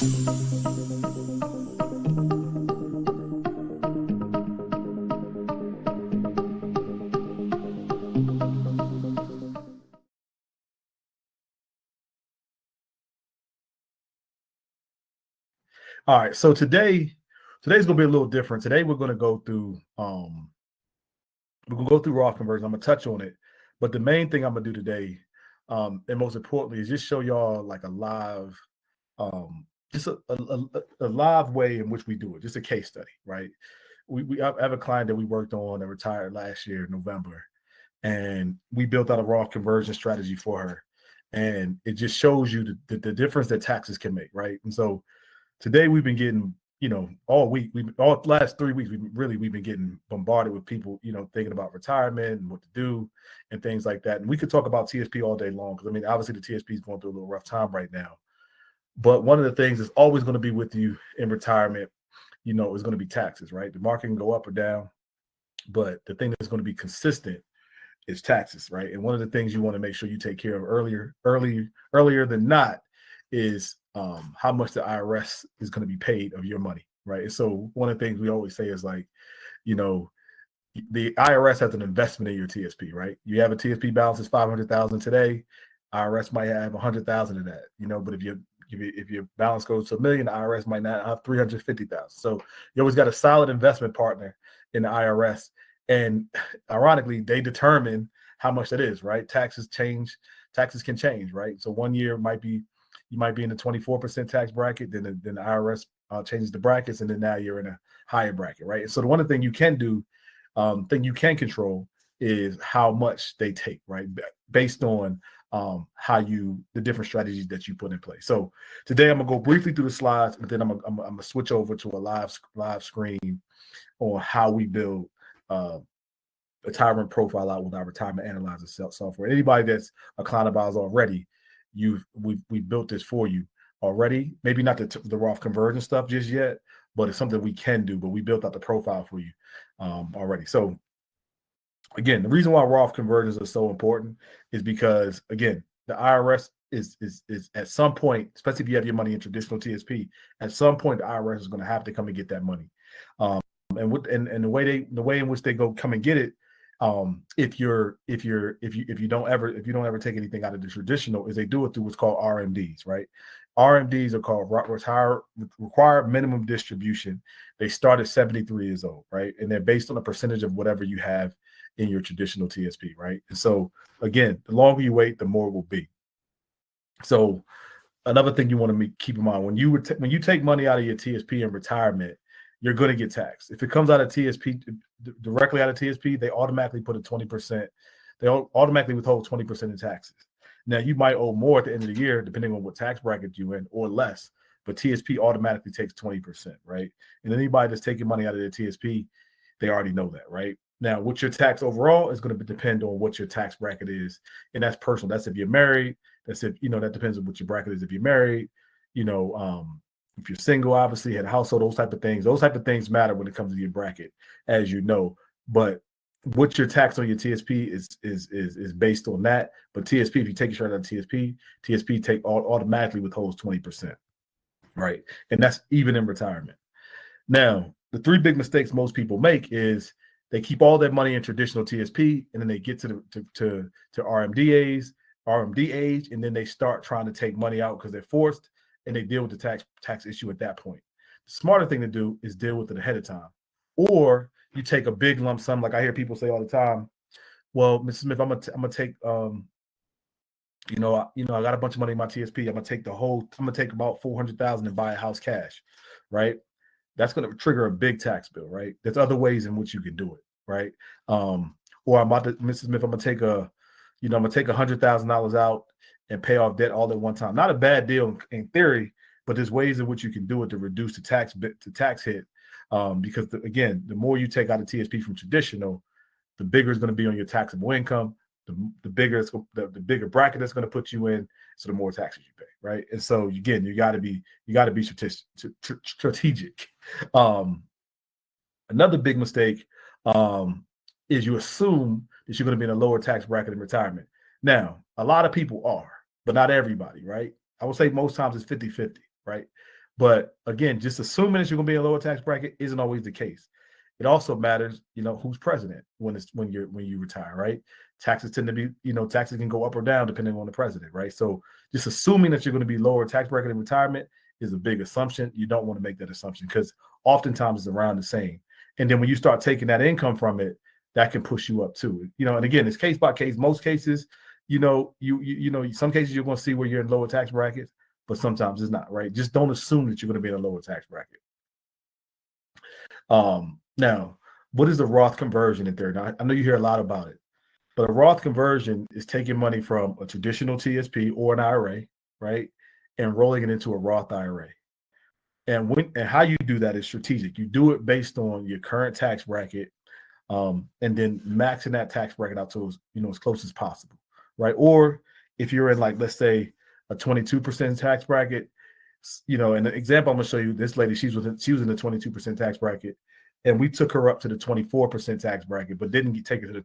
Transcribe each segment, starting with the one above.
All right, so today's gonna be a little different. Today we're gonna go through Roth conversion. I'm gonna touch on it, but the main thing I'm gonna do today, and most importantly, is just show y'all like a live, just a live way in which we do it, just a case study, right? I have a client that we worked on that retired last year in November, and we built out a Roth conversion strategy for her, and it just shows you the difference that taxes can make, right? And so today we've been getting, all week, all last 3 weeks, we've been getting bombarded with people, thinking about retirement and what to do and things like that. And we could talk about TSP all day long, because I mean, obviously the TSP is going through a little rough time right now. But one of the things that's always going to be with you in retirement, is going to be taxes, right? The market can go up or down, but the thing that's going to be consistent is taxes, right? And one of the things you want to make sure you take care of earlier than not is how much the IRS is going to be paid of your money, right? And so one of the things we always say is like, the IRS has an investment in your TSP, right? You have a TSP balance is 500,000 today, IRS might have 100,000 of that, but if your balance goes to $1 million, the IRS might not have 350,000. So you always got a solid investment partner in the IRS, and ironically, they determine how much that is, right? Taxes can change, right? So one year you might be in the 24% tax bracket, then the IRS changes the brackets, and then now you're in a higher bracket, right? And so the one thing you can do, thing you can control is how much they take, right? Based on the different strategies that you put in place. So today I'm gonna go briefly through the slides, and then I'm gonna switch over to a live screen on how we build a retirement profile out with our retirement analyzer software. Anybody that's a client of ours already, we built this for you already. Maybe not the Roth conversion stuff just yet, but it's something we can do. But we built out the profile for you already. So again, the reason why Roth conversions are so important is because, again, the IRS is at some point, especially if you have your money in traditional TSP, at some point the IRS is going to have to come and get that money. And the way in which they come and get it, if you don't ever take anything out of the traditional, is they do it through what's called RMDs, right? RMDs are called required minimum distribution. They start at 73 years old, right? And they're based on a percentage of whatever you have in your traditional TSP, right? And so again, the longer you wait, the more it will be. So another thing you want to keep in mind, when you take money out of your TSP in retirement, you're going to get taxed. If it comes out of TSP, directly out of TSP, they automatically put a 20%. They automatically withhold 20% in taxes. Now, you might owe more at the end of the year, depending on what tax bracket you're in, or less, but TSP automatically takes 20%, right? And anybody that's taking money out of their TSP, they already know that, right? Now, what your tax overall is going to depend on what your tax bracket is, and that's personal. That's if you're married. That's if, that depends on what your bracket is if you're married, if you're single, obviously, had a household, those type of things matter when it comes to your bracket, as you know. But what your tax on your TSP is based on that. But TSP, if you take a shot out of TSP automatically withholds 20%, right? And that's even in retirement. Now, the three big mistakes most people make is they keep all their money in traditional TSP, and then they get to RMD age, and then they start trying to take money out because they're forced, and they deal with the tax issue at that point. The smarter thing to do is deal with it ahead of time. Or you take a big lump sum, like I hear people say all the time, well, Mrs. Smith, I'm gonna take I got a bunch of money in my TSP. I'm gonna take about 400,000 and buy a house cash, right? That's gonna trigger a big tax bill, right? There's other ways in which you can do it, right? Or Mrs. Smith, I'm gonna take $100,000 out and pay off debt all at one time. Not a bad deal in theory, but there's ways in which you can do it to reduce the tax hit. Because again, the more you take out of TSP from traditional, the bigger it's going to be on your taxable income. The bigger bracket that's going to put you in, so the more taxes you pay, right? And so again, you got to be strategic. Another big mistake is you assume that you're going to be in a lower tax bracket in retirement. Now, a lot of people are, but not everybody, right? I would say most times it's 50-50, right? But again, just assuming that you're going to be in a lower tax bracket isn't always the case. It also matters, who's president when you retire, right? Taxes tend to be, taxes can go up or down depending on the president, right? So just assuming that you're going to be lower tax bracket in retirement is a big assumption. You don't want to make that assumption because oftentimes it's around the same. And then when you start taking that income from it, that can push you up too. And again, it's case by case. Most cases, some cases you're going to see where you're in lower tax brackets, but sometimes it's not, right? Just don't assume that you're going to be in a lower tax bracket. Now, what is the Roth conversion in there? Now, I know you hear a lot about it, but a Roth conversion is taking money from a traditional TSP or an IRA, right, and rolling it into a Roth IRA. And how you do that is strategic. You do it based on your current tax bracket, and then maxing that tax bracket out to as close as possible, right? Or if you're in, like, let's say a 22% tax bracket, and the example I'm going to show you, this lady, she was in the 22% tax bracket, and we took her up to the 24% tax bracket, but didn't take it to the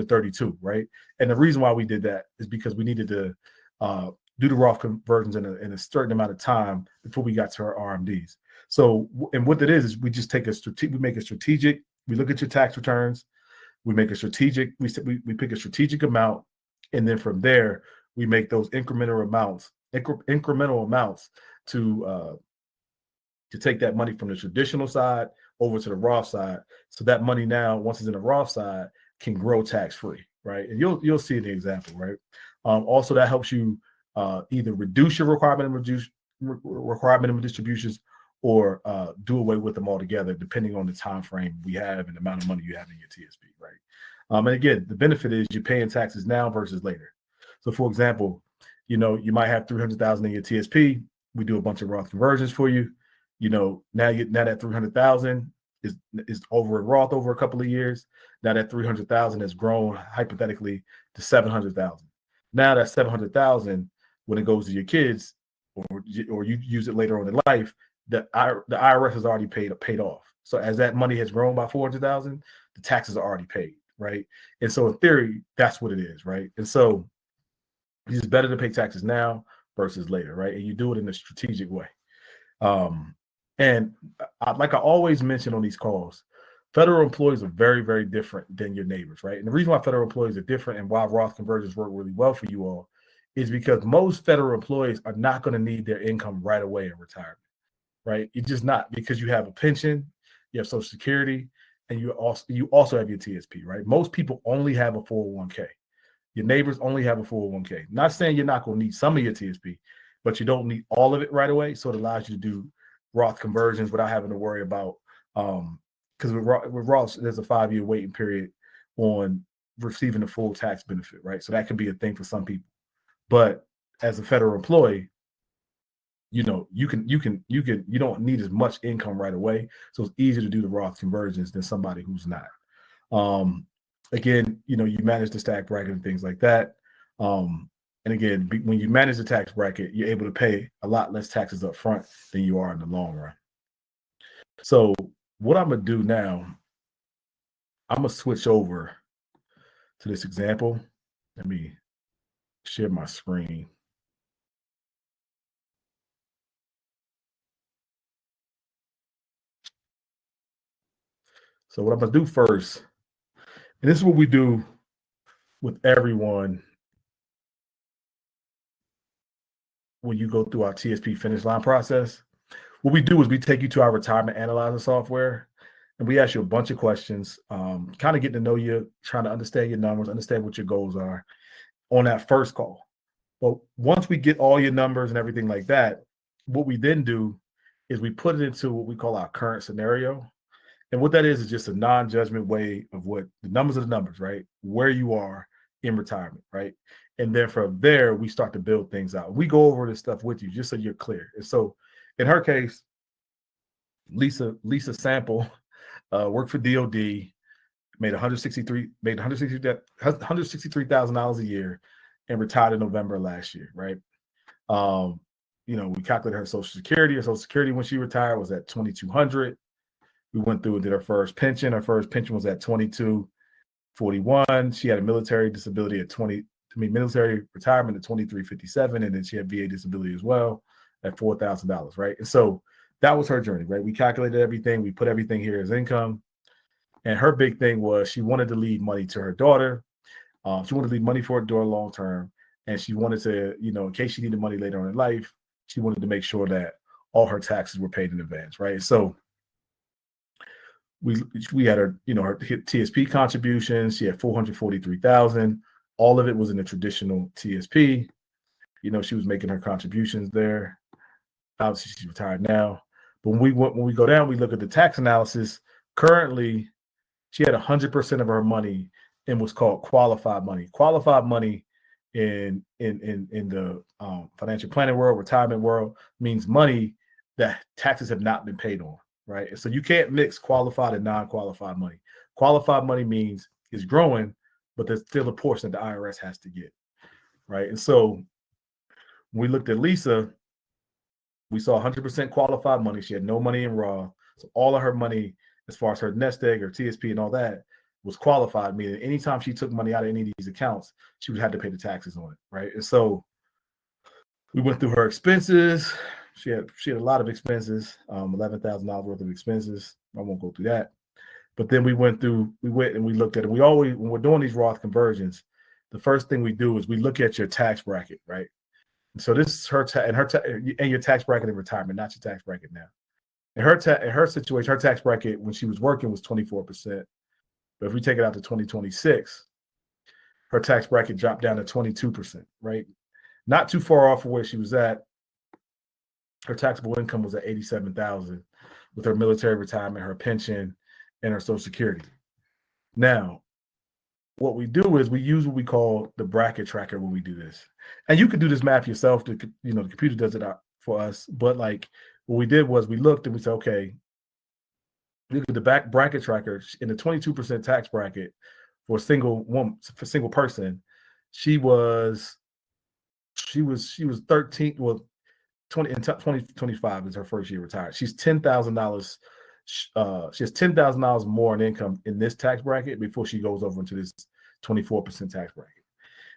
32, right? And the reason why we did that is because we needed to do the Roth conversions in a certain amount of time before we got to our RMDs. So, and what that is we just make a strategic, we look at your tax returns, we make a strategic, we pick a strategic amount, and then from there, we make those incremental amounts to take that money from the traditional side over to the Roth side. So that money now, once it's in the Roth side, can grow tax-free, right? And you'll see the example, right? Also, that helps you either reduce your requirement of distributions or do away with them altogether, depending on the time frame we have and the amount of money you have in your TSP, right? And again, the benefit is you're paying taxes now versus later. So, for example, you might have $300,000 in your TSP. We do a bunch of Roth conversions for you. Now that $300,000 is over in Roth over a couple of years. Now that $300,000 has grown hypothetically to $700,000. Now that $700,000, when it goes to your kids, or you use it later on in life, the IRS has already paid off. So as that money has grown by $400,000, the taxes are already paid, right? And so in theory, that's what it is, right? And so it's better to pay taxes now versus later, right? And you do it in a strategic way. And like I always mention on these calls, federal employees are very, very different than your neighbors, right? And the reason why federal employees are different and why Roth conversions work really well for you all is because most federal employees are not going to need their income right away in retirement, right? It's just not, because you have a pension, you have Social Security, and you also have your TSP, right? Most people only have a 401k. Your neighbors only have a 401k. Not saying you're not going to need some of your TSP, but you don't need all of it right away. So it allows you to do Roth conversions without having to worry about, because with Roth, there's a 5-year waiting period on receiving the full tax benefit, right? So that could be a thing for some people. But as a federal employee, you don't need as much income right away. So it's easier to do the Roth conversions than somebody who's not. Again, you manage the tax bracket and things like that. And again, when you manage the tax bracket, you're able to pay a lot less taxes up front than you are in the long run. So what I'm going to do now, I'm going to switch over to this example. Let me share my screen. So what I'm going to do first, and this is what we do with everyone when you go through our TSP finish line process. What we do is we take you to our retirement analyzer software, and we ask you a bunch of questions, kind of getting to know you, trying to understand your numbers, understand what your goals are on that first call. But once we get all your numbers and everything like that, what we then do is we put it into what we call our current scenario. And what that is just a non-judgment way of what the numbers are, the numbers, right? Where you are in retirement, right? And then from there, we start to build things out. We go over this stuff with you just so you're clear. And so in her case, Lisa Sample worked for DOD, made $163,000 a year, and retired in November last year, right? We calculated her Social Security. Her Social Security when she retired was at $2,200. We went through and did her first pension. Her first pension was at $22.41. She had a military disability at military retirement at $23.57, and then she had VA disability as well. at $4,000, right? And so that was her journey, right? We calculated everything, we put everything here as income. And her big thing was she wanted to leave money to her daughter. She wanted to leave money for her daughter long term. And she wanted to, in case she needed money later on in life, she wanted to make sure that all her taxes were paid in advance, right? So we had her, her TSP contributions. She had 443,000. All of it was in the traditional TSP. She was making her contributions there. Obviously, she's retired now. But when we go down, we look at the tax analysis. Currently, she had 100% of her money in what's called qualified money. Qualified money in the financial planning world, retirement world, means money that taxes have not been paid on, right? So you can't mix qualified and non-qualified money. Qualified money means it's growing, but there's still a portion that the IRS has to get, right? And so when we looked at Lisa, we saw 100% qualified money. She had no money in raw. So all of her money, as far as her nest egg or TSP and all that, was qualified, meaning anytime she took money out of any of these accounts, she would have to pay the taxes on it, right? And so we went through her expenses. She had a lot of expenses, $11,000 worth of expenses. I won't go through that. But then we went and we looked at it. We always, when we're doing these Roth conversions, the first thing we do is we look at your tax bracket, right? And so this is and your tax bracket in retirement, not your tax bracket now. In her situation, her tax bracket when she was working was 24%. But if we take it out to 2026, her tax bracket dropped down to 22%, right? Not too far off of where she was at. Her taxable income was at 87,000 with her military retirement, her pension, and her Social Security. Now, what we do is we use what we call the bracket tracker when we do this. And you can do this math yourself. The computer does it out for us. But like what we did was we looked and we said, okay, look at the bracket tracker in the 22% tax bracket for a single woman, for a single person. She was 13. Well, 2025 is her first year retired. She's $10,000. She has $10,000 more in income in this tax bracket before she goes over into this 24% tax bracket.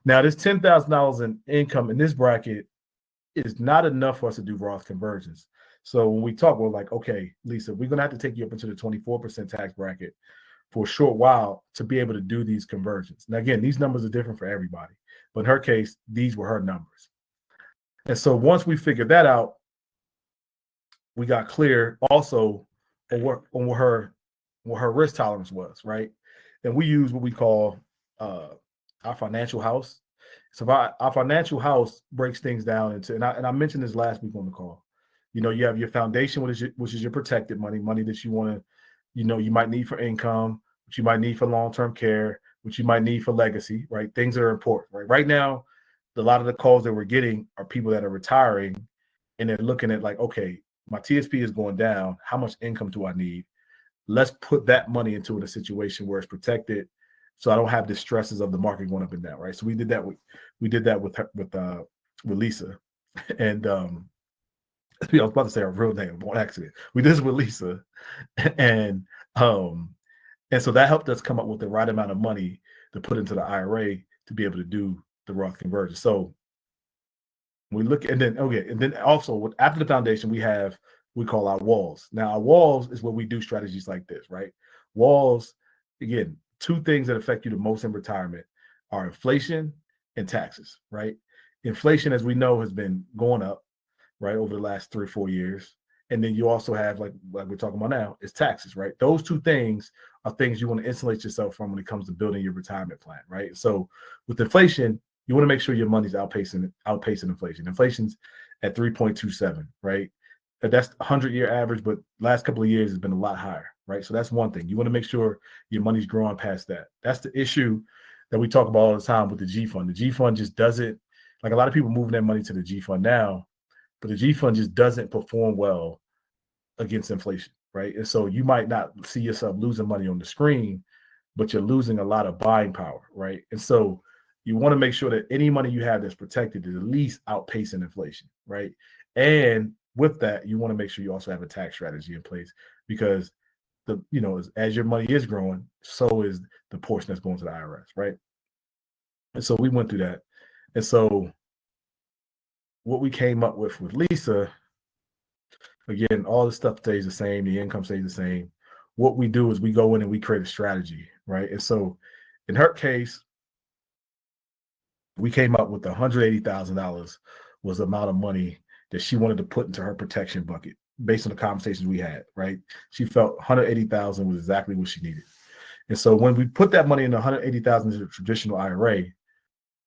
Now, this $10,000 in income in this bracket is not enough for us to do Roth conversions. So when we talk, we're like, okay, Lisa, we're going to have to take you up into the 24% tax bracket for a short while to be able to do these conversions. Now, again, these numbers are different for everybody, but in her case, these were her numbers. And so once we figured that out, we got clear also on what her risk tolerance was, right? And we use what we call our financial house. So our financial house breaks things down into, and I mentioned this last week on the call. You have your foundation, which is your protected money that you want to, you might need for income, which you might need for long-term care, which you might need for legacy, right? Things that are important, right? Right now, a lot of the calls that we're getting are people that are retiring and they're looking at like, okay, my TSP is going down. How much income do I need? Let's put that money into a situation where it's protected, so I don't have the stresses of the market going up and down, right? So we did that with Lisa, and I was about to say her real name on accident. We did this with Lisa, and so that helped us come up with the right amount of money to put into the IRA to be able to do the Roth conversion. So we look, and then also after the foundation, we call our walls. Now our walls is where we do strategies like this, right? Walls, again, two things that affect you the most in retirement are inflation and taxes, right? Inflation, as we know, has been going up, right, over the last 3 or 4 years. And then you also have, like we're talking about now, is taxes, right? Those two things are things you want to insulate yourself from when it comes to building your retirement plan, right? So with inflation, you want to make sure your money's outpacing inflation. Inflation's at 3.27, right? That's 100-year average, but last couple of years has been a lot higher, right? So that's one thing. You want to make sure your money's growing past that. That's the issue that we talk about all the time with the G fund. The G fund just doesn't, like a lot of people moving their money to the G fund now, but the G fund just doesn't perform well against inflation, right? And so you might not see yourself losing money on the screen, but you're losing a lot of buying power, right? And so you want to make sure that any money you have that's protected is at least outpacing inflation, right? And with that, you want to make sure you also have a tax strategy in place, because as your money is growing, so is the portion that's going to the IRS, right? And so we went through that. And so what we came up with Lisa, again, all the stuff stays the same, the income stays the same. What we do is we go in and we create a strategy, right? And so in her case, we came up with $180,000 was the amount of money that she wanted to put into her protection bucket based on the conversations we had, right? She felt 180,000 was exactly what she needed. And so when we put that money in 180,000 into the traditional IRA,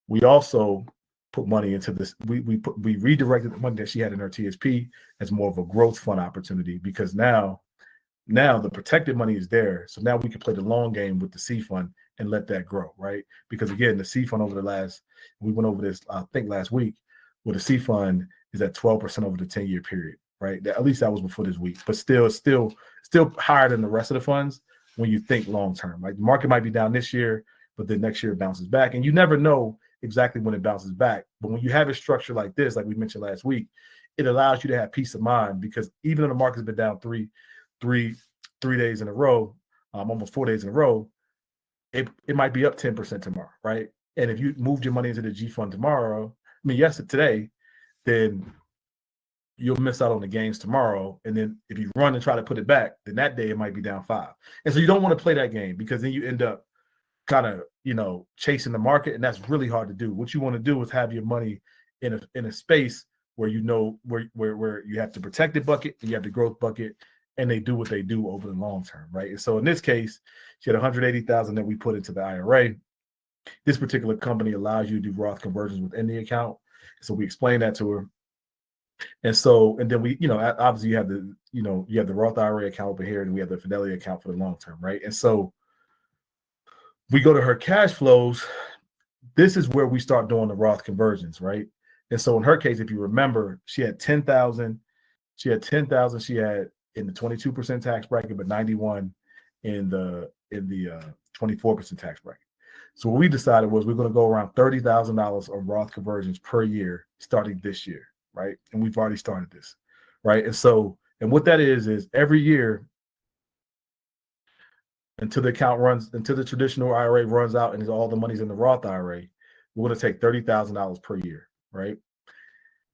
we also put money into this. We redirected the money that she had in her TSP as more of a growth fund opportunity, because now the protected money is there. So now we can play the long game with the C fund and let that grow, right? Because again, the C fund we went over this, I think last week, where the C fund is at 12% over the 10-year period, right? At least that was before this week, but still higher than the rest of the funds when you think long term. Like the market might be down this year, but then next year it bounces back. And you never know exactly when it bounces back. But when you have a structure like this, like we mentioned last week, it allows you to have peace of mind, because even though the market's been down three days in a row, almost 4 days in a row, it might be up 10% tomorrow, right? And if you moved your money into the G fund today, then you'll miss out on the gains tomorrow. And then if you run and try to put it back, then that day it might be down 5. And so you don't want to play that game, because then you end up kind of, chasing the market, and that's really hard to do. What you want to do is have your money in a space where where you have the protected bucket and you have the growth bucket, and they do what they do over the long term, right? And so in this case, she had 180,000 that we put into the IRA. This particular company allows you to do Roth conversions within the account. So we explained that to her. And then we, obviously you have the Roth IRA account over here, and we have the Fidelity account for the long term, right? And so we go to her cash flows. This is where we start doing the Roth conversions, right? And so in her case, if you remember, she had 10,000. She had in the 22% tax bracket, but 91 in the 24% tax bracket. So what we decided was we're going to go around $30,000 on Roth conversions per year starting this year, right? And we've already started this, right? And what that is every year, until the traditional IRA runs out and all the money's in the Roth IRA, we're going to take $30,000 per year, right?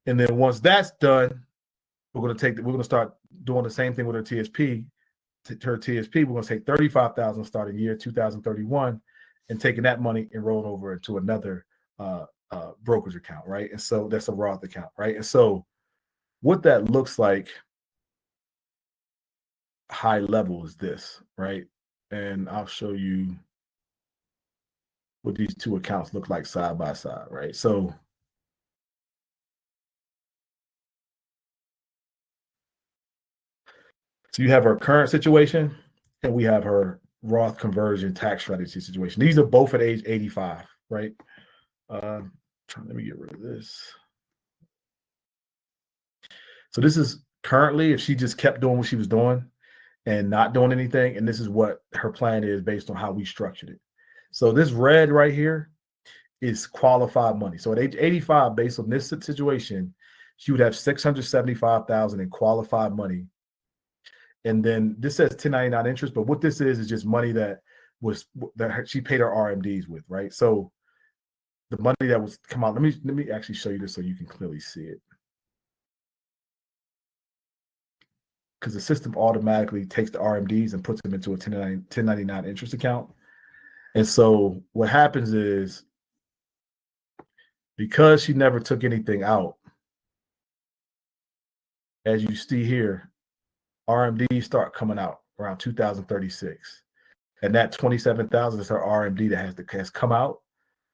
And then once that's done, we're going to start doing the same thing with her TSP. We're going to take $35,000 starting year 2031, and taking that money and rolling over into another brokerage account, right? And so that's a Roth account, right? And so what that looks like high level is this, right? And I'll show you what these two accounts look like side by side, right? So you have her current situation, and we have her Roth conversion tax strategy situation. These are both at age 85, right? Let me get rid of this. So this is currently, if she just kept doing what she was doing and not doing anything, and this is what her plan is based on how we structured it. So this red right here is qualified money. So at age 85, based on this situation, she would have $675,000 in qualified money. And then this says 1099 interest, but what this is just money that she paid her RMDs with, right? So the money that was come out. Let me actually show you this so you can clearly see it, because the system automatically takes the RMDs and puts them into a 1099 interest account. And so what happens is, because she never took anything out, as you see here, RMDs start coming out around 2036. And that 27,000 is her RMD that has come out,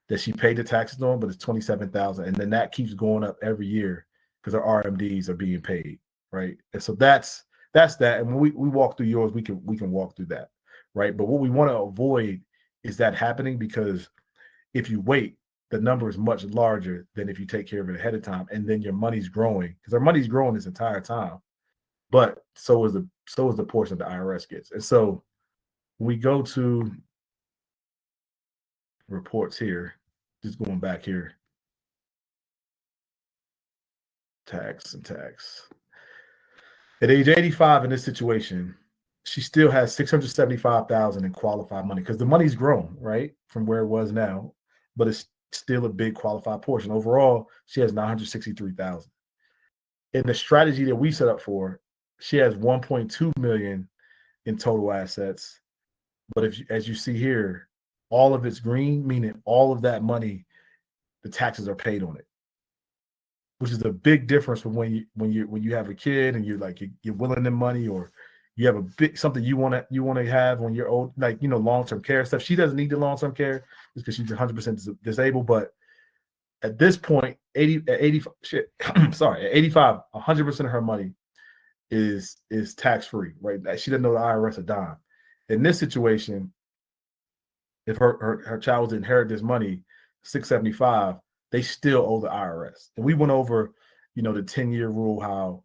that she paid the taxes on, but it's 27,000. And then that keeps going up every year because her RMDs are being paid, right? And so that's that. And when we walk through yours, we can walk through that, right? But what we want to avoid is that happening, because if you wait, the number is much larger than if you take care of it ahead of time, and then your money's growing, because our money's growing this entire time. But so is the portion the IRS gets. And so we go to reports here, just going back here, tax. At age 85 in this situation, she still has $675,000 in qualified money, because the money's grown, right, from where it was now, but it's still a big qualified portion. Overall, she has 963,000. In the strategy that we set up for, she has 1.2 million in total assets. But as you see here, all of it's green, meaning all of that money, the taxes are paid on it, which is a big difference from when you have a kid and you're willing them money, or you have a big something you want to have when you're old, like long-term care stuff. She doesn't need the long-term care because she's 100% disabled. But at this point, 85, 100% of her money is tax-free, right? She doesn't know the IRS a dime. In this situation, if her child was to inherit this money, 675, they still owe the IRS. And we went over, the 10-year rule, how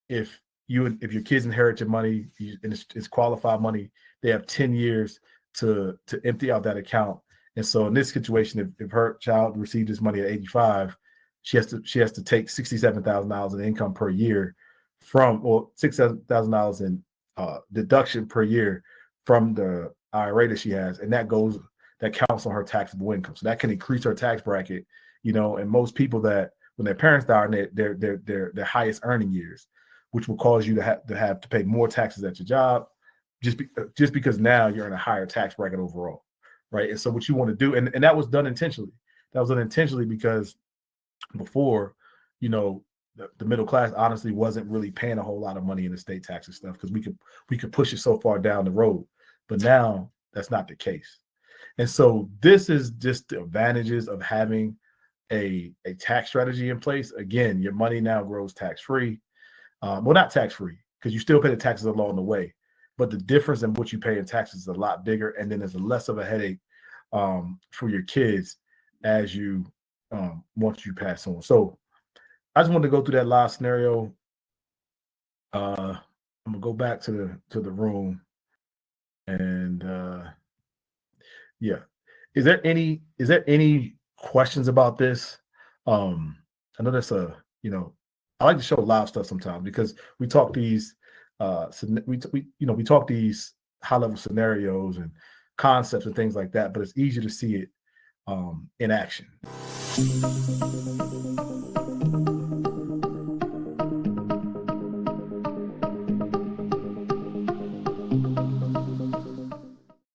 if your kids inherit your money and it's qualified money, they have 10 years to empty out that account. And so in this situation, if her child received this money at 85, she has to take $67,000 in income per year or $6,000 in deduction per year from the IRA that she has, and that counts on her taxable income. So that can increase her tax bracket, and most people that when their parents die in their highest earning years, which will cause you to have to pay more taxes at your job, just because now you're in a higher tax bracket overall, right? And so what you want to do, and that was done intentionally. That was done intentionally because before, the middle class honestly wasn't really paying a whole lot of money in estate tax and stuff because we could push it so far down the road. But now that's not the case. And so this is just the advantages of having a tax strategy in place. Again, your money now grows tax-free. Well, not tax-free because you still pay the taxes along the way, but the difference in what you pay in taxes is a lot bigger, and then there's less of a headache for your kids as you once you pass on. So I just wanted to go through that last scenario. I'm gonna go back to the room, and yeah. Is there any questions about this? I know that's I like to show live stuff sometimes because we talk these we talk these high level scenarios and concepts and things like that, but it's easier to see it in action.